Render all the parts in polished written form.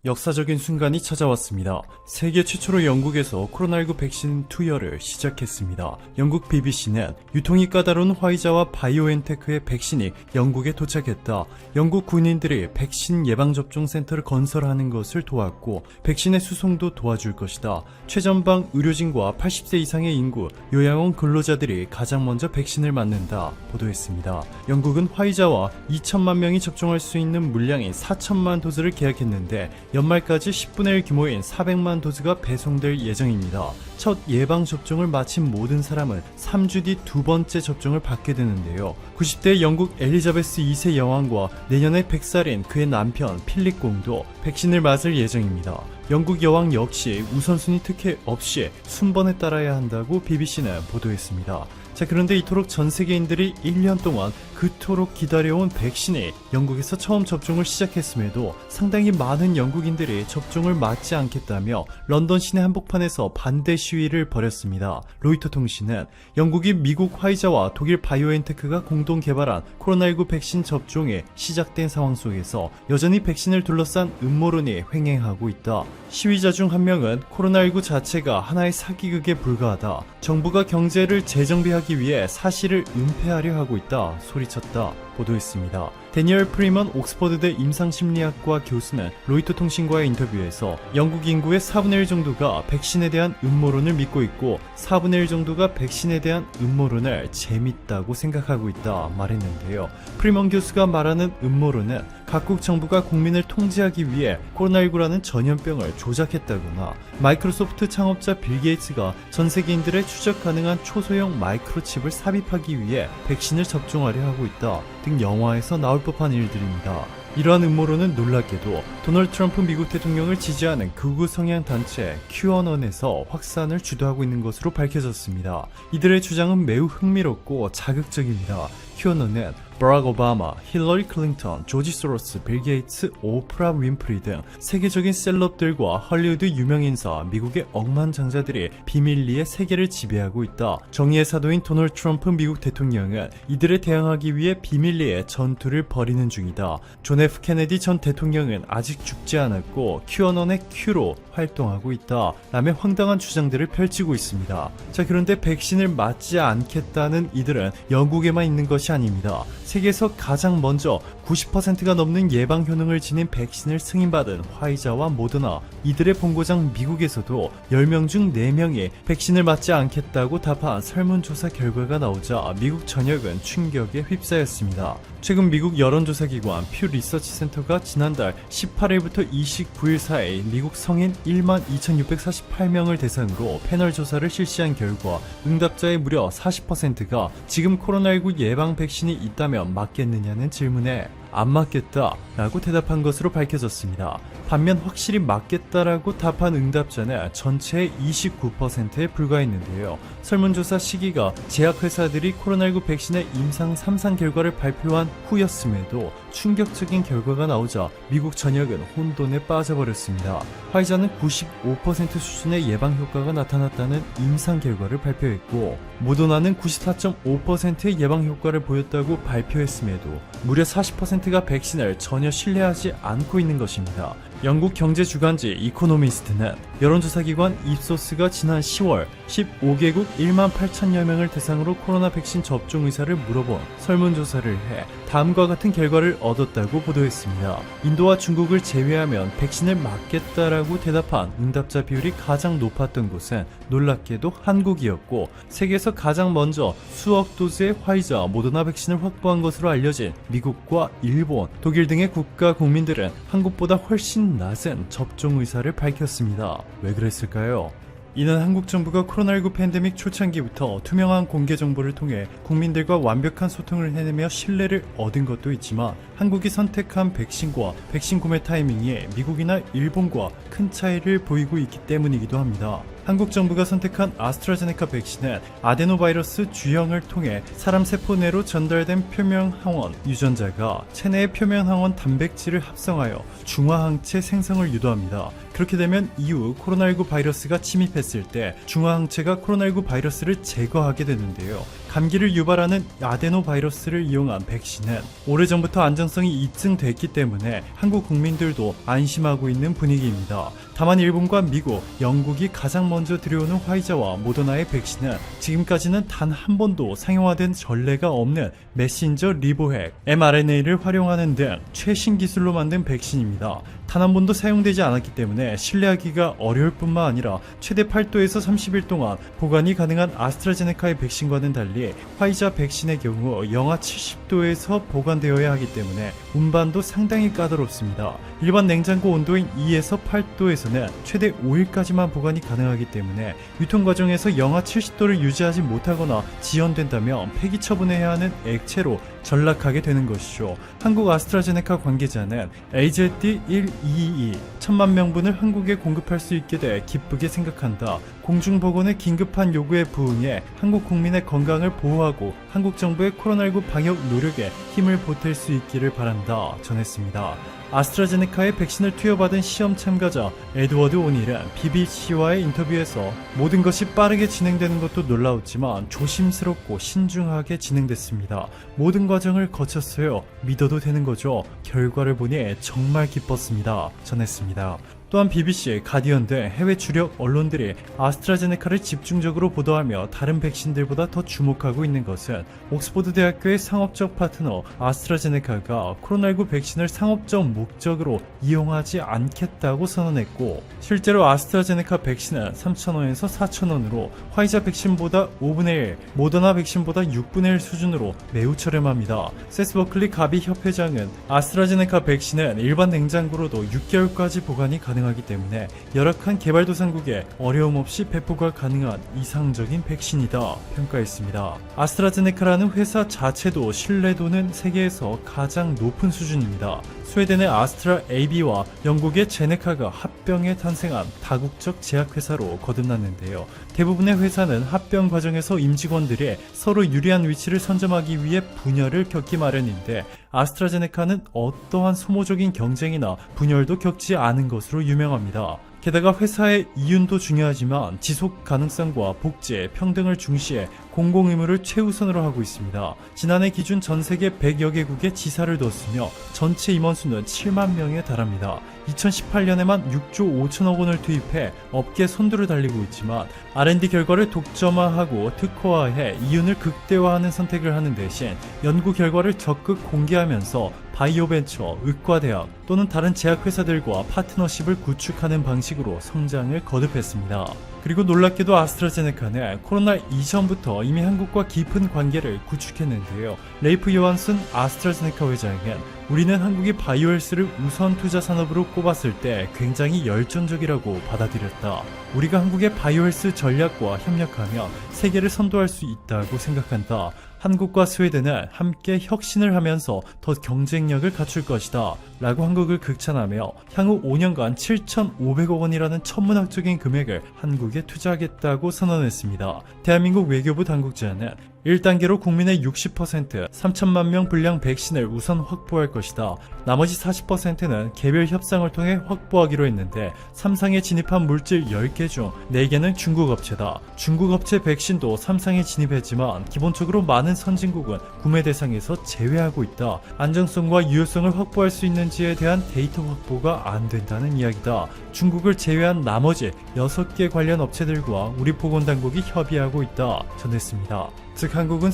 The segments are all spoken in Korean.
역사적인 순간이 찾아왔습니다. 세계 최초로 영국에서 코로나19 백신 투여를 시작했습니다. 영국 BBC는 유통이 까다로운 화이자와 바이오엔테크의 백신이 영국에 도착했다. 영국 군인들이 백신 예방접종 센터를 건설하는 것을 도왔고 백신의 수송도 도와줄 것이다. 최전방 의료진과 80세 이상의 인구, 요양원 근로자들이 가장 먼저 백신을 맞는다 보도했습니다. 영국은 화이자와 2천만 명이 접종할 수 있는 물량인 4천만 도즈를 계약했는데 연말까지 10분의 1 규모인 400만 도즈가 배송될 예정입니다. 첫 예방접종을 마친 모든 사람은 3주 뒤 두 번째 접종을 받게 되는데요. 90대 영국 엘리자베스 2세 여왕과 내년에 100살인 그의 남편 필립 공도 백신을 맞을 예정입니다. 영국 여왕 역시 우선순위 특혜 없이 순번에 따라야 한다고 BBC는 보도했습니다. 그런데 이토록 전 세계인들이 1년 동안 그토록 기다려온 백신이 영국에서 처음 접종을 시작했음에도 상당히 많은 영국인들이 접종을 맞지 않겠다며 런던 시내 한복판에서 반대 시위를 벌였습니다. 로이터 통신은 영국이 미국 화이자와 독일 바이오엔테크가 공동 개발한 코로나19 백신 접종이 시작된 상황 속에서 여전히 백신을 둘러싼 음모론이 횡행하고 있다. 시위자 중 한 명은 코로나19 자체가 하나의 사기극에 불과하다. 정부가 경제를 재정비하기 위해 사실을 은폐하려 하고 있다 소리쳤다 보도했습니다. 데니얼 프리먼 옥스퍼드대 임상심리학과 교수는 로이터 통신과의 인터뷰에서 영국 인구의 4분의 1 정도가 백신에 대한 음모론을 믿고 있고 4분의 1 정도가 백신에 대한 음모론을 재밌다고 생각하고 있다 말했는데요. 프리먼 교수가 말하는 음모론은 각국 정부가 국민을 통제하기 위해 코로나19라는 전염병을 조작했다거나 마이크로소프트 창업자 빌 게이츠가 전 세계인들의 추적 가능한 초소형 마이크로칩을 삽입하기 위해 백신을 접종하려 하고 있다 등 영화에서 나올 법한 일들입니다. 이러한 음모론은 놀랍게도 도널드 트럼프 미국 대통령을 지지하는 극우 성향 단체 QAnon에서 확산을 주도하고 있는 것으로 밝혀졌습니다. 이들의 주장은 매우 흥미롭고 자극적입니다. QAnon은 버락 오바마, 힐러리 클린턴, 조지 소로스, 빌 게이츠, 오프라 윈프리 등 세계적인 셀럽들과 헐리우드 유명인사, 미국의 억만장자들이 비밀리에 세계를 지배하고 있다. 정의의 사도인 도널드 트럼프 미국 대통령은 이들에 대항하기 위해 비밀리에 전투를 벌이는 중이다. 존 F 케네디 전 대통령은 아직 죽지 않았고 QAnon의 Q로 활동하고 있다 라며 황당한 주장들을 펼치고 있습니다. 그런데 백신을 맞지 않겠다는 이들은 영국에만 있는 것이 아닙니다. 세계에서 가장 먼저 90%가 넘는 예방 효능을 지닌 백신을 승인받은 화이자와 모더나, 이들의 본고장 미국에서도 10명 중 4명이 백신을 맞지 않겠다고 답한 설문조사 결과가 나오자 미국 전역은 충격에 휩싸였습니다. 최근 미국 여론조사기관 퓨 리서치 센터가 지난달 18일부터 29일 사이 미국 성인 12,648명을 대상으로 패널 조사를 실시한 결과 응답자의 무려 40%가 지금 코로나19 예방 백신이 있다면 맞겠느냐는 질문에 안 맞겠다 라고 대답한 것으로 밝혀졌습니다. 반면 확실히 맞겠다라고 답한 응답자는 전체의 29%에 불과했는데요. 설문조사 시기가 제약회사들이 코로나19 백신의 임상 3상 결과를 발표한 후였음에도 충격적인 결과가 나오자 미국 전역은 혼돈에 빠져버렸습니다. 화이자는 95% 수준의 예방 효과가 나타났다는 임상 결과를 발표했고 모더나는 94.5%의 예방 효과를 보였다고 발표했음에도 무려 40%가 백신을 전혀 신뢰하지 않고 있는 것입니다. 영국 경제 주간지 이코노미스트는 여론조사기관 입소스가 지난 10월 15개국 1만 8천여 명을 대상으로 코로나 백신 접종 의사를 물어본 설문조사를 해 다음과 같은 결과를 얻었다고 보도했습니다. 인도와 중국을 제외하면 백신을 맞겠다라고 대답한 응답자 비율이 가장 높았던 곳은 놀랍게도 한국이었고 세계에서 가장 먼저 수억 도즈의 화이자, 모더나 백신을 확보한 것으로 알려진 미국과 일본, 독일 등의 국가 국민들은 한국보다 훨씬 낮은 접종 의사를 밝혔습니다. 왜 그랬을까요? 이는 한국 정부가 코로나19 팬데믹 초창기부터 투명한 공개 정보를 통해 국민들과 완벽한 소통을 해내며 신뢰를 얻은 것도 있지만 한국이 선택한 백신과 백신 구매 타이밍이 미국이나 일본과 큰 차이를 보이고 있기 때문이기도 합니다. 한국 정부가 선택한 아스트라제네카 백신은 아데노바이러스 주형을 통해 사람 세포 내로 전달된 표면항원 유전자가 체내의 표면항원 단백질을 합성하여 중화항체 생성을 유도합니다. 그렇게 되면 이후 코로나19 바이러스가 침입했을 때 중화항체가 코로나19 바이러스를 제거하게 되는데요. 감기를 유발하는 아데노바이러스를 이용한 백신은 오래전부터 안전성이 입증됐기 때문에 한국 국민들도 안심하고 있는 분위기입니다. 다만 일본과 미국, 영국이 가장 먼저 들여오는 화이자와 모더나의 백신은 지금까지는 단 한 번도 상용화된 전례가 없는 메신저 리보핵, mRNA를 활용하는 등 최신 기술로 만든 백신입니다. 단 한 번도 사용되지 않았기 때문에 신뢰하기가 어려울 뿐만 아니라 최대 8도에서 30일 동안 보관이 가능한 아스트라제네카의 백신과는 달리 화이자 백신의 경우 영하 70도에서 보관되어야 하기 때문에 운반도 상당히 까다롭습니다. 일반 냉장고 온도인 2에서 8도에서는 최대 5일까지만 보관이 가능하기 때문에 유통 과정에서 영하 70도를 유지하지 못하거나 지연된다면 폐기 처분해야 하는 액체로 전락하게 되는 것이죠. 한국 아스트라제네카 관계자는 AZ1222 천만 명분을 한국에 공급할 수 있게 돼 기쁘게 생각한다. 공중보건의 긴급한 요구에 부응해 한국 국민의 건강을 보호하고 한국 정부의 코로나19 방역 노력에 힘을 보탤 수 있기를 바란다 전했습니다. 아스트라제네카의 백신을 투여받은 시험 참가자 에드워드 오닐은 BBC와의 인터뷰에서 모든 것이 빠르게 진행되는 것도 놀라웠지만 조심스럽고 신중하게 진행됐습니다. 모든 과정을 거쳤어요. 믿어도 되는 거죠. 결과를 보니 정말 기뻤습니다. 전했습니다. 또한 BBC, 가디언 등 해외 주력 언론들이 아스트라제네카를 집중적으로 보도하며 다른 백신들보다 더 주목하고 있는 것은 옥스퍼드 대학교의 상업적 파트너 아스트라제네카가 코로나19 백신을 상업적 목적으로 이용하지 않겠다고 선언했고, 실제로 아스트라제네카 백신은 3,000원에서 4,000원으로 화이자 백신보다 5분의 1, 모더나 백신보다 6분의 1 수준으로 매우 저렴합니다. 세스 버클리 가비 협회장은 아스트라제네카 백신은 일반 냉장고로도 6개월까지 보관이 가능하기 때문에 열악한 개발도상국에 어려움 없이 배포가 가능한 이상적인 백신이다 평가했습니다. 아스트라제네카라는 회사 자체도 신뢰도는 세계에서 가장 높은 수준입니다. 스웨덴의 아스트라 AB와 영국의 제네카가 합병에 탄생한 다국적 제약회사로 거듭났는데요. 대부분의 회사는 합병 과정에서 임직원들이 서로 유리한 위치를 선점하기 위해 분열을 겪기 마련인데, 아스트라제네카는 어떠한 소모적인 경쟁이나 분열도 겪지 않은 것으로 유명합니다. 게다가 회사의 이윤도 중요하지만 지속 가능성과 복지, 평등을 중시해 공공의무를 최우선으로 하고 있습니다. 지난해 기준 전 세계 100여 개국에 지사를 뒀으며 전체 임원수는 7만 명에 달합니다. 2018년에만 6조 5천억 원을 투입해 업계 선두를 달리고 있지만 R&D 결과를 독점화하고 특허화해 이윤을 극대화하는 선택을 하는 대신 연구 결과를 적극 공개하면서 바이오벤처, 의과대학 또는 다른 제약회사들과 파트너십을 구축하는 방식으로 성장을 거듭했습니다. 그리고 놀랍게도 아스트라제네카는 코로나 이전부터 이미 한국과 깊은 관계를 구축했는데요. 레이프 요한슨 아스트라제네카 회장은 우리는 한국이 바이오헬스를 우선 투자 산업으로 꼽았을 때 굉장히 열정적이라고 받아들였다. 우리가 한국의 바이오헬스 전략과 협력하면 세계를 선도할 수 있다고 생각한다. 한국과 스웨덴은 함께 혁신을 하면서 더 경쟁력을 갖출 것이다 라고 한국을 극찬하며 향후 5년간 7,500억 원이라는 천문학적인 금액을 한국에 투자하겠다고 선언했습니다. 대한민국 외교부 당국자는 1단계로 국민의 60% 3천만 명 분량 백신을 우선 확보할 것이다. 나머지 40%는 개별 협상을 통해 확보하기로 했는데 3상에 진입한 물질 10개 중 4개는 중국 업체다. 중국 업체 백신도 3상에 진입했지만 기본적으로 많은 선진국은 구매 대상에서 제외하고 있다. 안정성과 유효성을 확보할 수 있는지에 대한 데이터 확보가 안 된다는 이야기다. 중국을 제외한 나머지 6개 관련 업체들과 우리 보건당국이 협의하고 있다 전했습니다. 즉 한국은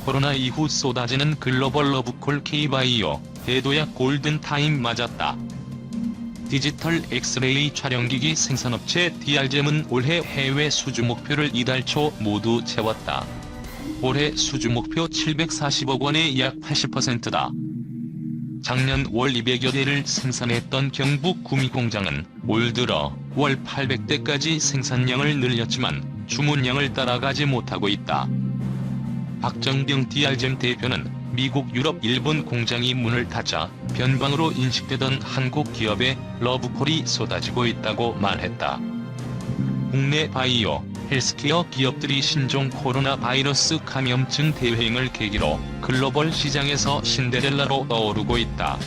코로나 이후 쏟아지는 글로벌 러브콜 K바이오, 대도약 골든타임 맞았다. 디지털 엑스레이 촬영기기 생산업체 DR잼은 올해 해외 수주 목표를 이달 초 모두 채웠다. 올해 수주 목표 740억 원의 약 80%다. 작년 월 200여 대를 생산했던 경북 구미 공장은 올 들어 월 800대까지 생산량을 늘렸지만 주문량을 따라가지 못하고 있다. 박정경 DR잼 대표는 미국, 유럽, 일본 공장이 문을 닫자 변방으로 인식되던 한국 기업의 러브콜이 쏟아지고 있다고 말했다. 국내 바이오, 헬스케어 기업들이 신종 코로나 바이러스 감염증 대유행을 계기로 글로벌 시장에서 신데렐라로 떠오르고 있다.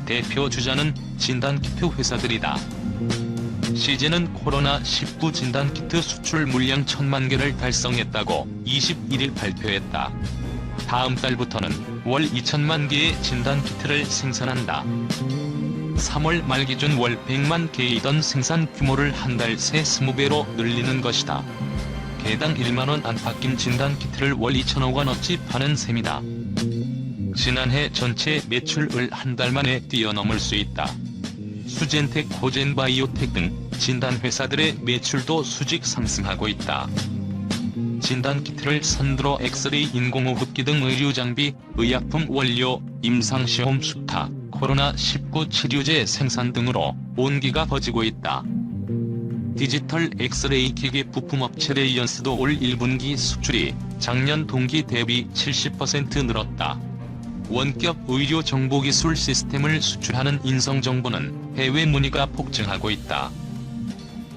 대표 주자는 진단키트 회사들이다. 시제는 코로나19 진단키트 수출 물량 1000만 개를 달성했다고 21일 발표했다. 다음 달부터는 월 2000만 개의 진단키트를 생산한다. 3월 말 기준 월 100만 개이던 생산 규모를 한 달 새 20배로 늘리는 것이다. 개당 1만원 안팎인 진단키트를 월 2천억원어치 파는 셈이다. 지난해 전체 매출을 한 달 만에 뛰어넘을 수 있다. 수젠텍, 호젠바이오텍 등 진단회사들의 매출도 수직 상승하고 있다. 진단키트를 선두로 엑스레이, 인공호흡기 등 의료장비, 의약품 원료, 임상시험 수타, 코로나19 치료제 생산 등으로 온기가 퍼지고 있다. 디지털 엑스레이 기계 부품업체 레이언스도 올 1분기 수출이 작년 동기 대비 70% 늘었다. 원격 의료 정보기술 시스템을 수출하는 인성정보는 해외 문의가 폭증하고 있다.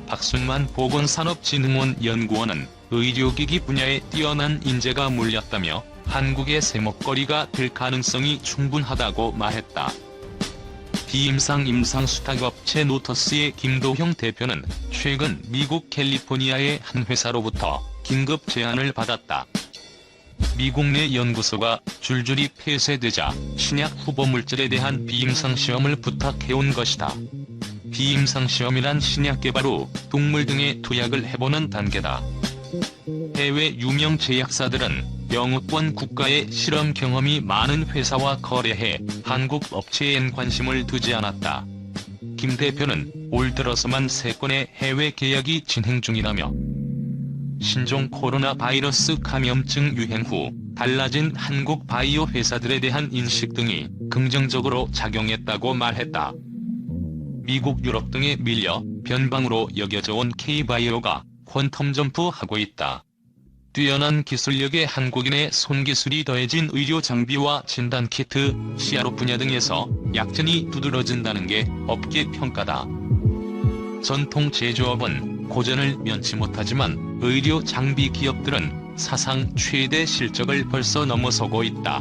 박순만 보건산업진흥원 연구원은 의료기기 분야에 뛰어난 인재가 몰렸다며 한국의 세목거리가 될 가능성이 충분하다고 말했다. 비임상 임상수탁업체 노터스의 김도형 대표는 최근 미국 캘리포니아의 한 회사로부터 긴급 제안을 받았다. 미국 내 연구소가 줄줄이 폐쇄되자 신약 후보 물질에 대한 비임상 시험을 부탁해온 것이다. 비임상 시험이란 신약 개발 후 동물 등의 투약을 해보는 단계다. 해외 유명 제약사들은 영어권 국가의 실험 경험이 많은 회사와 거래해 한국 업체엔 관심을 두지 않았다. 김 대표는 올 들어서만 3건의 해외 계약이 진행 중이라며 신종 코로나 바이러스 감염증 유행 후 달라진 한국 바이오 회사들에 대한 인식 등이 긍정적으로 작용했다고 말했다. 미국, 유럽 등에 밀려 변방으로 여겨져 온 K바이오가 퀀텀 점프하고 있다. 뛰어난 기술력의 한국인의 손기술이 더해진 의료 장비와 진단키트, CRO 분야 등에서 약진이 두드러진다는 게 업계 평가다. 전통 제조업은 고전을 면치 못하지만 의료 장비 기업들은 사상 최대 실적을 벌써 넘어서고 있다.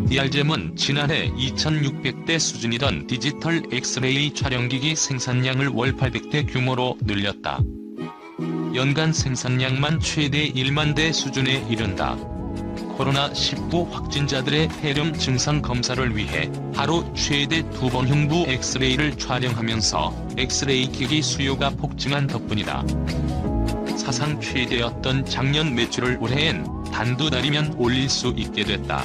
DR잼은 지난해 2600대 수준이던 디지털 엑스레이 촬영기기 생산량을 월 800대 규모로 늘렸다. 연간 생산량만 최대 1만 대 수준에 이른다. 코로나19 확진자들의 폐렴 증상 검사를 위해 하루 최대 2번 흉부 엑스레이를 촬영하면서 엑스레이 기기 수요가 폭증한 덕분이다. 사상 최대였던 작년 매출을 올해엔 단두 달이면 올릴 수 있게 됐다.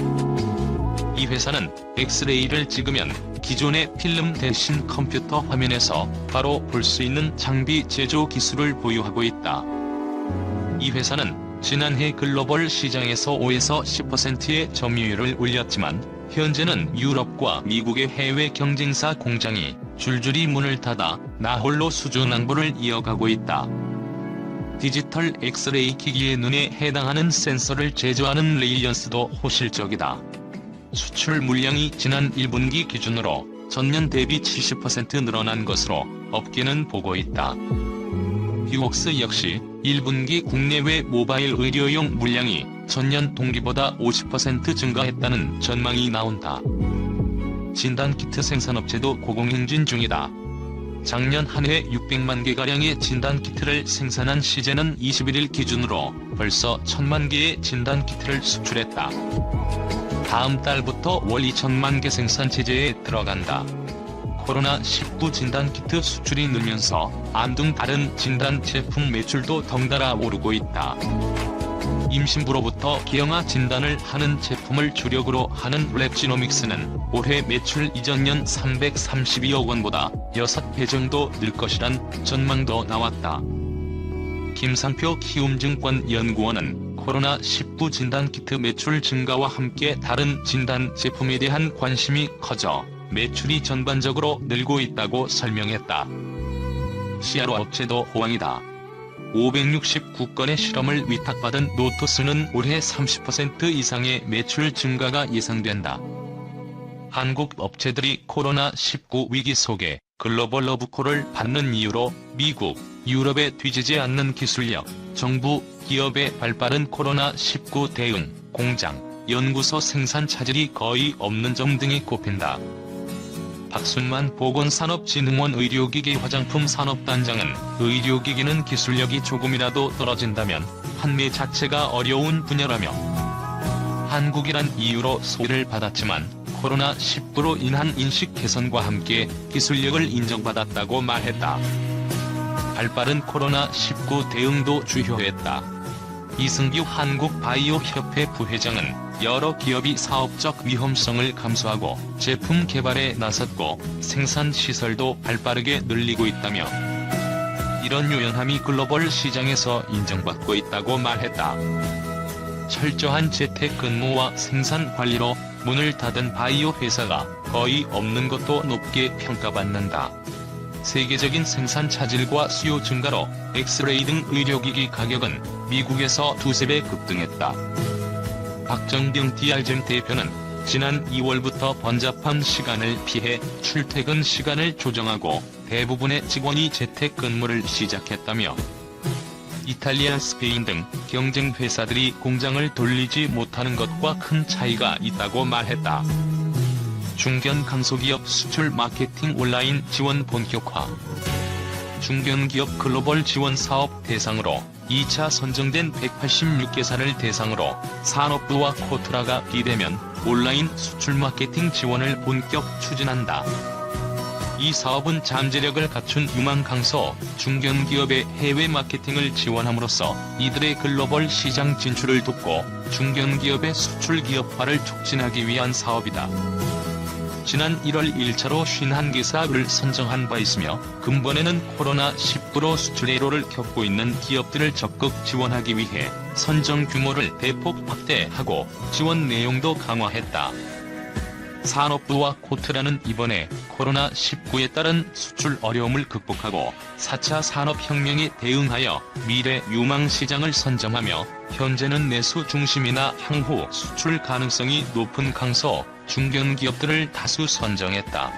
이 회사는 엑스레이를 찍으면 기존의 필름 대신 컴퓨터 화면에서 바로 볼 수 있는 장비 제조 기술을 보유하고 있다. 이 회사는 지난해 글로벌 시장에서 5에서 10%의 점유율을 올렸지만 현재는 유럽과 미국의 해외 경쟁사 공장이 줄줄이 문을 닫아 나홀로 수주 낭보를 이어가고 있다. 디지털 엑스레이 기기의 눈에 해당하는 센서를 제조하는 레이언스도 호실적이다. 수출 물량이 지난 1분기 기준으로 전년 대비 70% 늘어난 것으로 업계는 보고 있다. 뷰웍스 역시 1분기 국내외 모바일 의료용 물량이 전년 동기보다 50% 증가했다는 전망이 나온다. 진단키트 생산업체도 고공행진 중이다. 작년 한 해 600만 개가량의 진단키트를 생산한 시제는 21일 기준으로 벌써 1000만 개의 진단키트를 수출했다. 다음 달부터 월 2천만 개 생산 체제에 들어간다. 코로나19 진단키트 수출이 늘면서 암 등 다른 진단 제품 매출도 덩달아 오르고 있다. 임신부로부터 기형아 진단을 하는 제품을 주력으로 하는 랩지노믹스는 올해 매출 이전년 332억 원보다 6배 정도 늘 것이란 전망도 나왔다. 김상표 키움증권 연구원은 코로나19 진단키트 매출 증가와 함께 다른 진단 제품에 대한 관심이 커져 매출이 전반적으로 늘고 있다고 설명했다. CRO 업체도 호황이다. 569건의 실험을 위탁받은 노토스는 올해 30% 이상의 매출 증가가 예상된다. 한국 업체들이 코로나19 위기 속에 글로벌 러브콜을 받는 이유로 미국, 유럽에 뒤지지 않는 기술력, 정부, 기업의 발빠른 코로나19 대응, 공장, 연구소 생산 차질이 거의 없는 점 등이 꼽힌다. 박순만 보건산업진흥원 의료기기 화장품 산업단장은 의료기기는 기술력이 조금이라도 떨어진다면 판매 자체가 어려운 분야라며 한국이란 이유로 소개를 받았지만 코로나19로 인한 인식 개선과 함께 기술력을 인정받았다고 말했다. 발빠른 코로나19 대응도 주효했다. 이승규 한국바이오협회 부회장은 여러 기업이 사업적 위험성을 감수하고 제품 개발에 나섰고 생산 시설도 발빠르게 늘리고 있다며 이런 유연함이 글로벌 시장에서 인정받고 있다고 말했다. 철저한 재택근무와 생산 관리로 문을 닫은 바이오 회사가 거의 없는 것도 높게 평가받는다. 세계적인 생산 차질과 수요 증가로 엑스레이 등 의료기기 가격은 미국에서 두세 배 급등했다. 박정병 DR잼 대표는 지난 2월부터 번잡한 시간을 피해 출퇴근 시간을 조정하고 대부분의 직원이 재택근무를 시작했다며 이탈리아, 스페인 등 경쟁 회사들이 공장을 돌리지 못하는 것과 큰 차이가 있다고 말했다. 중견 강소기업 수출 마케팅 온라인 지원 본격화. 중견기업 글로벌 지원 사업 대상으로 2차 선정된 186개사를 대상으로 산업부와 코트라가 비대면 온라인 수출 마케팅 지원을 본격 추진한다. 이 사업은 잠재력을 갖춘 유망 강소 중견기업의 해외 마케팅을 지원함으로써 이들의 글로벌 시장 진출을 돕고 중견기업의 수출 기업화를 촉진하기 위한 사업이다. 지난 1월 1차로 51개사를 선정한 바 있으며 금번에는 코로나19로 수출 애로를 겪고 있는 기업들을 적극 지원하기 위해 선정 규모를 대폭 확대하고 지원 내용도 강화했다. 산업부와 코트라는 이번에 코로나19에 따른 수출 어려움을 극복하고 4차 산업혁명에 대응하여 미래 유망 시장을 선점하며 현재는 내수 중심이나 향후 수출 가능성이 높은 강소 중견기업들을 다수 선정했다.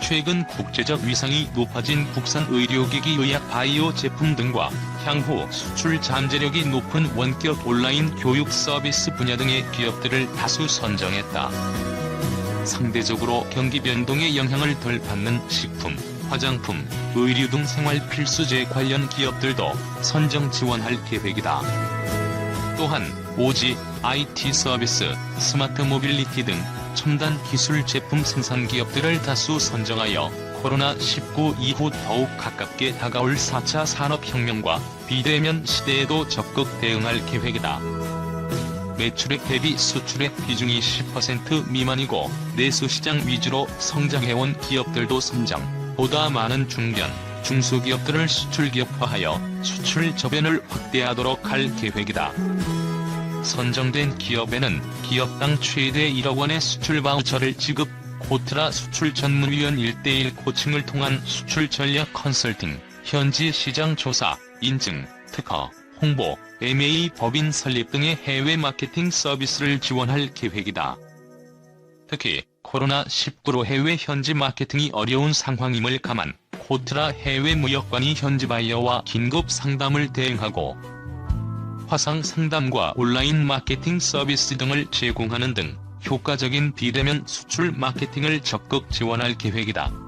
최근 국제적 위상이 높아진 국산 의료기기 의약 바이오 제품 등과 향후 수출 잠재력이 높은 원격 온라인 교육 서비스 분야 등의 기업들을 다수 선정했다. 상대적으로 경기 변동의 영향을 덜 받는 식품, 화장품, 의류 등 생활 필수재 관련 기업들도 선정 지원할 계획이다. 또한 오지, IT 서비스, 스마트 모빌리티 등 첨단 기술 제품 생산 기업들을 다수 선정하여 코로나19 이후 더욱 가깝게 다가올 4차 산업혁명과 비대면 시대에도 적극 대응할 계획이다. 매출액 대비 수출액 비중이 10% 미만이고 내수시장 위주로 성장해온 기업들도 선정, 보다 많은 중견, 중소기업들을 수출기업화하여 수출 저변을 확대하도록 할 계획이다. 선정된 기업에는 기업당 최대 1억 원의 수출 바우처를 지급, 코트라 수출 전문위원 1:1 코칭을 통한 수출 전략 컨설팅, 현지 시장 조사, 인증, 특허, 홍보, MA 법인 설립 등의 해외 마케팅 서비스를 지원할 계획이다. 특히 코로나19로 해외 현지 마케팅이 어려운 상황임을 감안 코트라 해외 무역관이 현지 바이어와 긴급 상담을 대행하고 화상 상담과 온라인 마케팅 서비스 등을 제공하는 등 효과적인 비대면 수출 마케팅을 적극 지원할 계획이다.